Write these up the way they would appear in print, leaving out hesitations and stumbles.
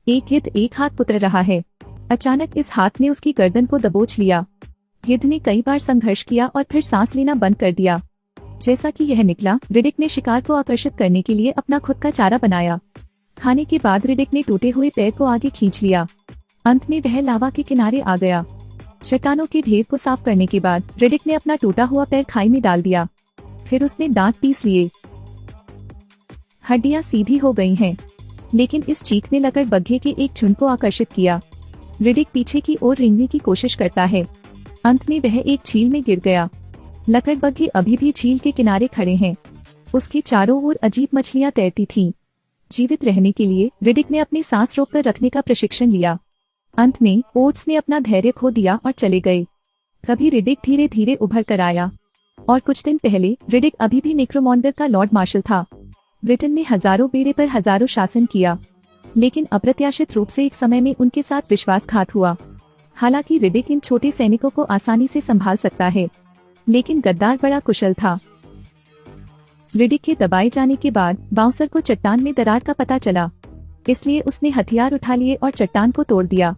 एक गिद्ध एक हाथ पुतर रहा है। अचानक इस हाथ ने उसकी गर्दन को दबोच लिया। गिद्ध ने कई बार संघर्ष किया और फिर सांस लेना बंद कर दिया। जैसा कि यह निकला, रिडिक ने शिकार को आकर्षित करने के लिए अपना खुद का चारा बनाया। खाने के बाद रिडिक ने टूटे हुए पैर को आगे खींच लिया। अंत में वह लावा के किनारे आ गया। चट्टानों के ढेर को साफ करने के बाद रिडिक ने अपना टूटा हुआ पैर खाई में डाल दिया। फिर उसने दांत पीस लिए। हड्डियां सीधी हो गई हैं, लेकिन इस चीख ने लकड़बग्घे के एक झुंड को आकर्षित किया। रिडिक पीछे की ओर रेंगने की कोशिश करता है। अंत में वह एक झील में गिर गया। लकड़बग्घे अभी भी झील के किनारे खड़े हैं। उसके चारों ओर अजीब मछलियां तैरती थीं। जीवित रहने के लिए रिडिक ने अपनी सांस रोककर रखने का प्रशिक्षण लिया। अंत में ओट्स ने अपना धैर्य खो दिया और चले गए। तभी रिडिक धीरे धीरे उभर कर आया। और कुछ दिन पहले रिडिक अभी भी नेक्रोमॉन्गर का लॉर्ड मार्शल था। ब्रिटेन ने हजारों बेड़े पर हजारों शासन किया, लेकिन अप्रत्याशित रूप से एक समय में उनके साथ विश्वासघात हुआ। हालांकि रिडिक इन छोटे सैनिकों को आसानी से संभाल सकता है, लेकिन गद्दार बड़ा कुशल था। रिडिक के दबाए जाने के बाद बाउंसर को चट्टान में दरार का पता चला, इसलिए उसने हथियार उठा लिए और चट्टान को तोड़ दिया।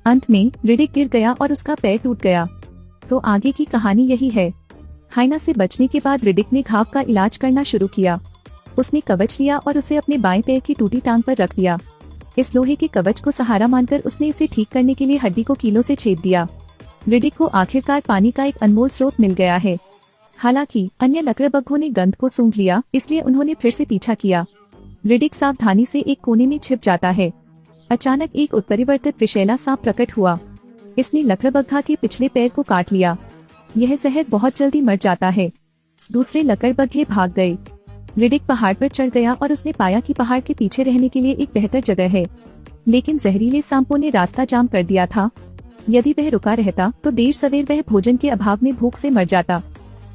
अंत में रिडिक गिर गया और उसका पैर टूट गया। तो आगे की कहानी यही है। हाइना से बचने के बाद रिडिक ने घाव का इलाज करना शुरू किया। उसने कवच लिया और उसे अपने बाएं पैर की टूटी टांग पर रख दिया। इस लोहे के कवच को सहारा मानकर उसने इसे ठीक करने के लिए हड्डी को कीलों से छेद दिया। रिडिक को आखिरकार पानी का एक अनमोल स्रोत मिल गया है। हालांकि अन्य लकड़बग्घों ने गंध को सूंघ लिया, इसलिए उन्होंने फिर से पीछा किया। रिडिक सावधानी से एक कोने में छिप जाता है। अचानक एक उत्परिवर्तित विषैला सांप प्रकट हुआ। इसने लकड़बग्घा के पिछले पैर को काट लिया। यह जहर बहुत जल्दी मर जाता है। दूसरे लकड़बग्घे भाग गए। रिडिक पहाड़ पर चढ़ गया और उसने पाया कि पहाड़ के पीछे रहने के लिए एक बेहतर जगह है, लेकिन जहरीले सांपों ने रास्ता जाम कर दिया था। यदि वह रुका रहता तो देर सवेर वह भोजन के अभाव में भूख से मर जाता।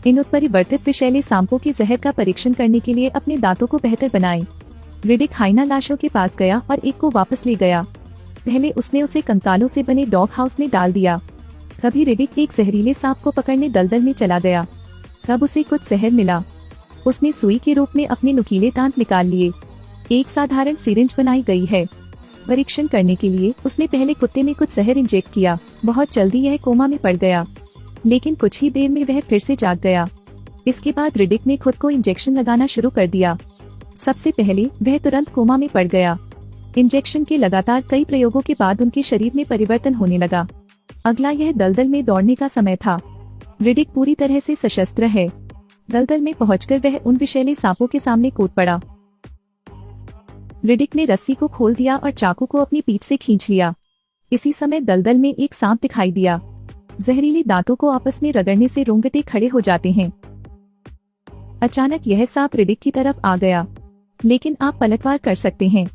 इन उत्परिवर्तित विषैले सांपों के जहर का परीक्षण करने के लिए अपने दांतों को बेहतर बनाए। रिडिक हाइना लाशों के पास गया और एक को वापस ले गया। पहले उसने उसे कंकालों से बने डॉग हाउस में डाल दिया। तभी रिडिक एक जहरीले सांप को पकड़ने दलदल में चला गया। तब उसे कुछ जहर मिला। उसने सुई के रूप में अपने नुकीले दांत निकाल लिए। एक साधारण सिरिंज बनाई गई है। परीक्षण करने के लिए उसने पहले कुत्ते में कुछ जहर इंजेक्ट किया। बहुत जल्दी यह कोमा में पड़ गया, लेकिन कुछ ही देर में वह फिर से जाग गया। इसके बाद रिडिक ने खुद को इंजेक्शन लगाना शुरू कर दिया। सबसे पहले वह तुरंत कोमा में पड़ गया। इंजेक्शन के लगातार कई प्रयोगों के बाद उनके शरीर में परिवर्तन होने लगा। अगला यह दलदल में दौड़ने का समय था। रिडिक पूरी तरह से सशस्त्र है। दलदल में पहुंचकर वह उन विषैले सांपों के सामने कूद पड़ा। रिडिक ने रस्सी को खोल दिया और चाकू को अपनी पीठ से खींच लिया। इसी समय दलदल में एक सांप दिखाई दिया। जहरीले दांतों को आपस में रगड़ने से रोंगटे खड़े हो जाते हैं। अचानक यह सांप रिडिक की तरफ आ गया, लेकिन आप पलटवार कर सकते हैं।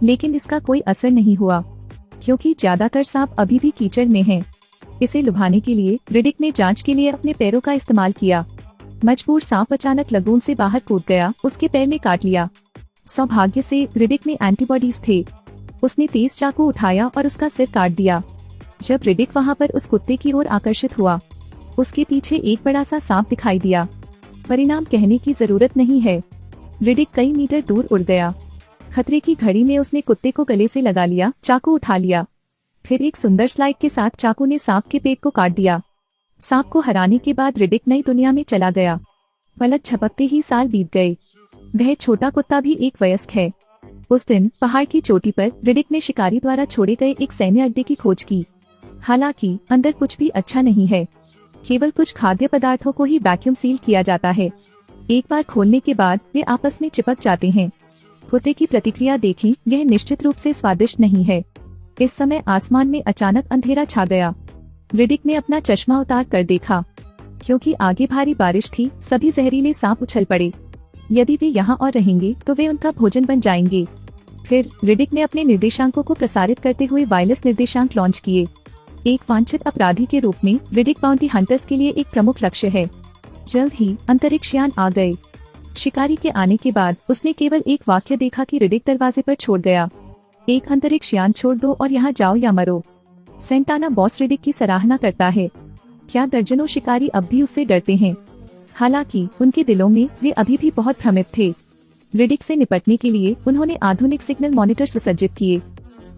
लेकिन इसका कोई असर नहीं हुआ, क्योंकि ज्यादातर सांप अभी भी कीचड़ में हैं। इसे लुभाने के लिए रिडिक ने जांच के लिए अपने पैरों का इस्तेमाल किया। मजबूर सांप अचानक लगून से बाहर कूद गया। उसके पैर ने काट लिया। सौभाग्य से रिडिक में एंटीबॉडीज थे। उसने तेज चाकू उठाया और उसका सिर काट दिया। जब रिडिक वहां पर उस कुत्ते की ओर आकर्षित हुआ, उसके पीछे एक बड़ा सा सांप दिखाई दिया। परिणाम कहने की जरूरत नहीं है। रिडिक कई मीटर दूर उड़ गया। खतरे की घड़ी में उसने कुत्ते को गले से लगा लिया, चाकू उठा लिया। फिर एक सुंदर स्लाइड के साथ चाकू ने सांप के पेट को काट दिया। सांप को हराने के बाद रिडिक नई दुनिया में चला गया। पलक झपकते ही साल बीत गए। वह छोटा कुत्ता भी एक वयस्क है। उस दिन पहाड़ की चोटी पर रिडिक ने शिकारी द्वारा छोड़े गए एक सैन्य अड्डे की खोज की। हालांकि अंदर कुछ भी अच्छा नहीं है। केवल कुछ खाद्य पदार्थों को ही वैक्यूम सील किया जाता है। एक बार खोलने के बाद वे आपस में चिपक जाते हैं। कुत्ते की प्रतिक्रिया देखी, यह निश्चित रूप से स्वादिष्ट नहीं है। इस समय आसमान में अचानक अंधेरा छा गया। रिडिक ने अपना चश्मा उतार कर देखा। क्योंकि आगे भारी बारिश थी, सभी जहरीले सांप उछल पड़े। यदि वे यहाँ और रहेंगे तो वे उनका भोजन बन जाएंगे। फिर रिडिक ने अपने निर्देशांकों को प्रसारित करते हुए वायरलेस निर्देशांक लॉन्च किए। एक वांछित अपराधी के रूप में रिडिक बाउंटी हंटर्स के लिए एक प्रमुख लक्ष्य है। जल्द ही अंतरिक्ष यान आ गए। शिकारी के आने के बाद उसने केवल एक वाक्य देखा कि रिडिक दरवाजे पर छोड़ गया, एक अंतरिक्ष यान छोड़ दो और यहाँ जाओ या मरो। सेंटाना बॉस रिडिक की सराहना करता है। क्या दर्जनों शिकारी अब भी उससे डरते हैं। हालांकि उनके दिलों में वे अभी भी बहुत भ्रमित थे। रिडिक से निपटने के लिए उन्होंने आधुनिक सिग्नल मॉनिटर सुसज्जित किए।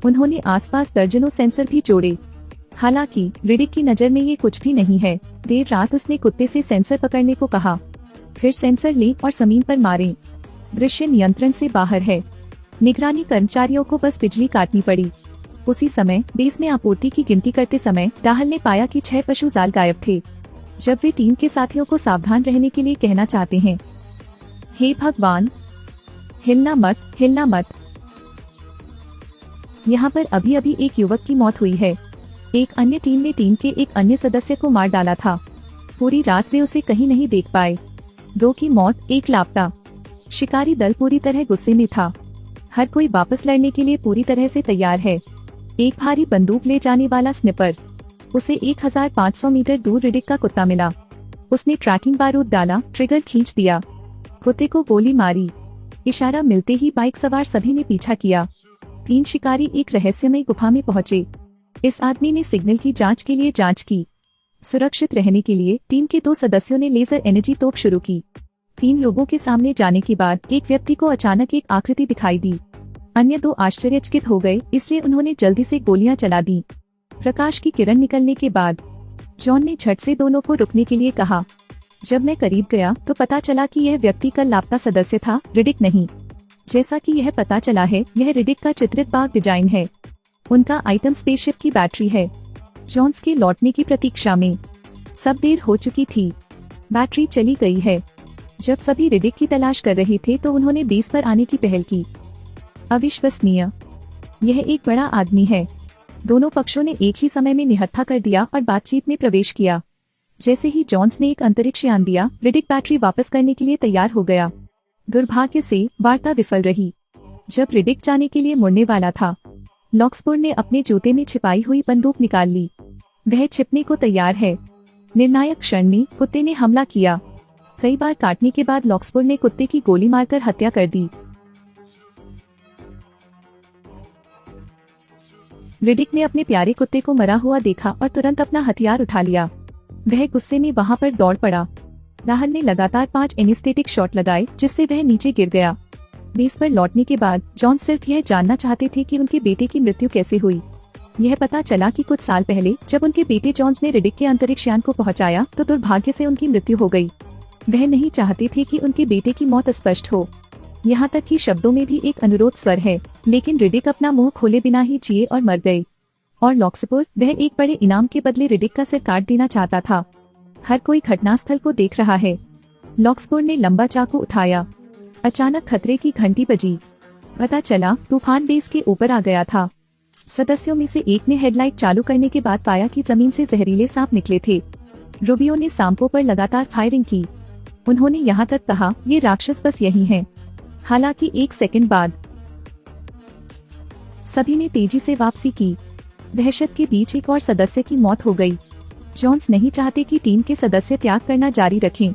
उन्होंने आसपास दर्जनों सेंसर भी जोड़े। हालांकि रिडिक की नजर में ये कुछ भी नहीं है। देर रात उसने कुत्ते से सेंसर पकड़ने को कहा, फिर सेंसर ले और जमीन पर मारे। दृश्य नियंत्रण से बाहर है। निगरानी कर्मचारियों को बस बिजली काटनी पड़ी। उसी समय बेस में आपूर्ति की गिनती करते समय राहल ने पाया कि 6 पशु जाल गायब थे। जब वे टीम के साथियों को सावधान रहने के लिए कहना चाहते हैं, हे भगवान, हिलना मत, हिलना मत। यहाँ पर अभी अभी एक युवक की मौत हुई है। एक अन्य टीम ने टीम के एक अन्य सदस्य को मार डाला था। पूरी रात वे उसे कहीं नहीं देख पाए। 2 की मौत, 1 लापता। शिकारी दल पूरी तरह गुस्से में था। हर कोई वापस लड़ने के लिए पूरी तरह से तैयार है। एक भारी बंदूक ले जाने वाला स्निपर। उसे 1500 मीटर दूर रिडिक का कुत्ता मिला। उसने ट्रैकिंग बारूद डाला, ट्रिगर खींच दिया, कुत्ते को गोली मारी। इशारा मिलते ही बाइक सवार सभी ने पीछा किया। 3 शिकारी एक रहस्यमय गुफा में पहुंचे। इस आदमी ने सिग्नल की जांच के लिए जांच की। सुरक्षित रहने के लिए टीम के 2 सदस्यों ने लेजर एनर्जी तोप शुरू की। 3 लोगों के सामने जाने के बाद एक व्यक्ति को अचानक एक आकृति दिखाई दी। अन्य 2 आश्चर्यचकित हो गए, इसलिए उन्होंने जल्दी से गोलियां चला दी। प्रकाश की किरण निकलने के बाद जॉन ने झट से दोनों को रुकने के लिए कहा। जब मैं करीब गया तो पता चला कि यह व्यक्ति कल लापता सदस्य था, रिडिक नहीं। जैसा कि यह पता चला है, यह रिडिक का चित्रित बाग डिजाइन है। उनका आइटम स्पेसशिप की बैटरी है। जॉन्स के लौटने की प्रतीक्षा में सब देर हो चुकी थी। बैटरी चली गई है। जब सभी रिडिक की तलाश कर रहे थे तो उन्होंने बेस पर आने की पहल की। अविश्वसनीय, यह एक बड़ा आदमी है। दोनों पक्षों ने एक ही समय में निहत्था कर दिया और बातचीत में प्रवेश किया। जैसे ही जॉन्स ने एक अंतरिक्ष यान दिया, रिडिक बैटरी वापस करने के लिए तैयार हो गया। दुर्भाग्य से वार्ता विफल रही। जब रिडिक जाने के लिए मुड़ने वाला था, लॉक्सपुर ने अपने जूते में छिपाई हुई बंदूक निकाल ली। वह छिपने को तैयार है। निर्णायक क्षण में कुत्ते ने हमला किया। कई बार काटने के बाद लॉक्सपुर ने कुत्ते की गोली मारकर हत्या कर दी। रिडिक ने अपने प्यारे कुत्ते को मरा हुआ देखा और तुरंत अपना हथियार उठा लिया। वह गुस्से में वहां पर दौड़ पड़ा। राहल ने लगातार 5 एनेस्थेटिक शॉट लगाए, जिससे वह नीचे गिर गया। बेस पर लौटने के बाद जॉन सिर्फ यह जानना चाहते थे कि उनके बेटे की मृत्यु कैसे हुई। यह पता चला कि कुछ साल पहले जब उनके बेटे जॉन्स ने रिडिक के अंतरिक्ष यान को पहुंचाया तो दुर्भाग्य से उनकी मृत्यु हो गई। वह नहीं चाहते थे कि उनके बेटे की मौत स्पष्ट हो। यहाँ तक कि शब्दों में भी एक अनुरोध स्वर है, लेकिन रिडिक अपना मुंह खोले बिना ही जिए और मर गए। और लॉक्सपुर, वह एक बड़े इनाम के बदले रिडिक का सिर काट देना चाहता था। हर कोई घटनास्थल को देख रहा है। लॉक्सपुर ने लंबा चाकू उठाया। अचानक खतरे की घंटी बजी। पता चला तूफान बेस के ऊपर आ गया था। सदस्यों में से एक ने हेडलाइट चालू करने के बाद पाया कि जमीन से जहरीले सांप निकले थे। रूबियो ने सांपों पर लगातार फायरिंग की। उन्होंने यहाँ तक कहा, ये राक्षस बस यही हैं। हालांकि 1 सेकंड बाद सभी ने तेजी से वापसी की। दहशत के बीच एक और सदस्य की मौत हो गई। जॉन्स नहीं चाहते कि टीम के सदस्य त्याग करना जारी रखें।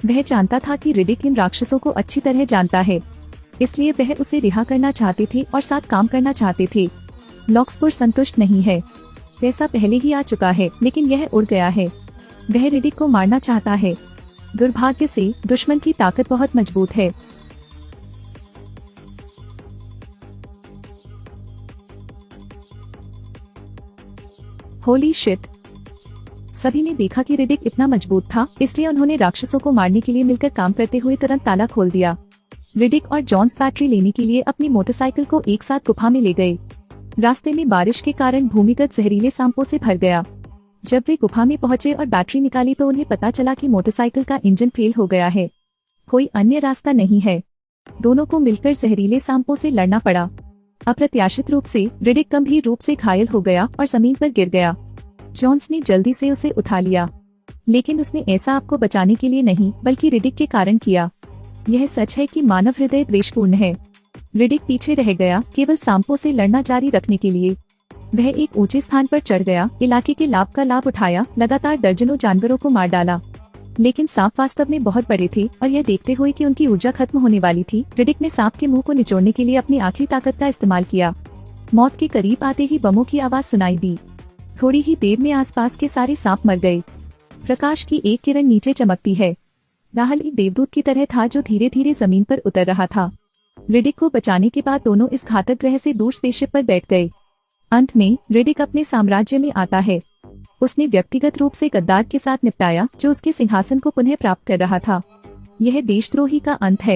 वह जानता था कि रिडिक इन राक्षसों को अच्छी तरह जानता है, इसलिए वह उसे रिहा करना चाहते थे और साथ काम करना चाहते थे। लॉक्सपुर संतुष्ट नहीं है। पैसा पहले ही आ चुका है, लेकिन यह उड़ गया है। वह रिडिक को मारना चाहता है। दुर्भाग्य से दुश्मन की ताकत बहुत मजबूत है। Holy shit! सभी ने देखा कि रिडिक इतना मजबूत था, इसलिए उन्होंने राक्षसों को मारने के लिए मिलकर काम करते हुए तुरंत ताला खोल दिया। रिडिक और जॉन्स बैटरी लेने के लिए अपनी मोटरसाइकिल को एक साथ गुफा में ले गए। रास्ते में बारिश के कारण भूमिगत जहरीले सांपों से भर गया। जब वे गुफा में पहुंचे और बैटरी निकाली तो उन्हें पता चला कि मोटरसाइकिल का इंजन फेल हो गया है। कोई अन्य रास्ता नहीं है। दोनों को मिलकर जहरीले सांपों से लड़ना पड़ा। अप्रत्याशित रूप से रिडिक गंभीर रूप से घायल हो गया और जमीन पर गिर गया। जॉन्स ने जल्दी से उसे उठा लिया, लेकिन उसने ऐसा आपको बचाने के लिए नहीं, बल्कि रिडिक के कारण किया। यह सच है कि मानव हृदय द्वेषपूर्ण है। रिडिक पीछे रह गया, केवल सांपों से लड़ना जारी रखने के लिए। वह एक ऊंचे स्थान पर चढ़ गया, इलाके के लाभ का लाभ उठाया, लगातार दर्जनों जानवरों को मार डाला। लेकिन सांप वास्तव में बहुत बड़े थे और यह देखते हुए कि उनकी ऊर्जा खत्म होने वाली थी, रिडिक ने सांप के मुंह को निचोड़ने के लिए अपनी आखिरी ताकत का इस्तेमाल किया। मौत के करीब आते ही बमों की आवाज सुनाई दी। थोड़ी ही देर में आसपास के सारे सांप मर गए। प्रकाश की एक किरण नीचे चमकती है। राहल एक देवदूत की तरह था जो धीरे धीरे जमीन पर उतर रहा था। रिडिक को बचाने के बाद दोनों इस घातक ग्रह से दूर स्पेसशिप पर बैठ गए। अंत में रिडिक अपने साम्राज्य में आता है। उसने व्यक्तिगत रूप से गद्दार के साथ निपटाया जो उसके सिंहासन को पुनः प्राप्त कर रहा था। यह देशद्रोही का अंत है।